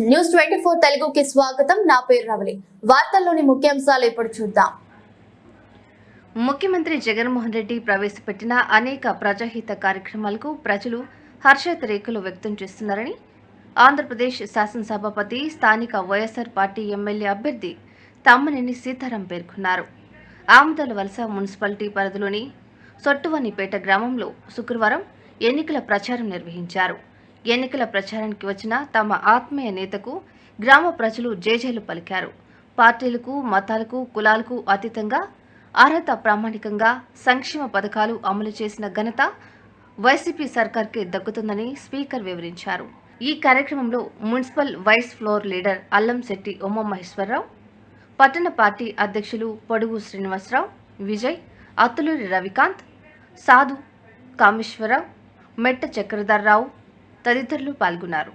News 24 తెలుగుకి స్వాగతం. నా పేరు రవలి. వార్తల్లోని ముఖ్యాంశాలు ఇప్పుడు చూద్దాం. ముఖ్యమంత్రి జగన్మోహన్ రెడ్డి ప్రవేశపెట్టిన అనేక ప్రజాహిత కార్యక్రమాలకు ప్రజలు హర్షాతిరేకులు వ్యక్తం చేస్తున్నారని ఆంధ్రప్రదేశ్ శాసనసభాపతి స్థానిక వైఎస్ఆర్ పార్టీ ఎమ్మెల్యే అభ్యర్థి తమ్మనేని సీతారాం పేర్కొన్నారు. ఆమదాల వలస మున్సిపాలిటీ పరిధిలోని సొట్టువనిపేట గ్రామంలో శుక్రవారం ఎన్నికల ప్రచారం నిర్వహించారు. ఎన్నికల ప్రచారానికి వచ్చిన తమ ఆత్మీయ నేతకు గ్రామ ప్రజలు జేజేలు పలికారు. పార్టీలకు, మతాలకు, కులాలకు అతీతంగా అర్హత ప్రామాణికంగా సంక్షేమ పథకాలు అమలు చేసిన ఘనత వైసీపీ సర్కార్కే దక్కుతుందని స్పీకర్ వివరించారు. ఈ కార్యక్రమంలో municipal vice floor leader Allamsetti Umamaheswararao, పట్టణ పార్టీ అధ్యక్షులు పొడుగు శ్రీనివాసరావు, విజయ్, అత్తులూరి రవికాంత్, సాధు కామేశ్వరరావు, మెట్ట చక్రధర్రావు తదితరులు పాల్గొన్నారు.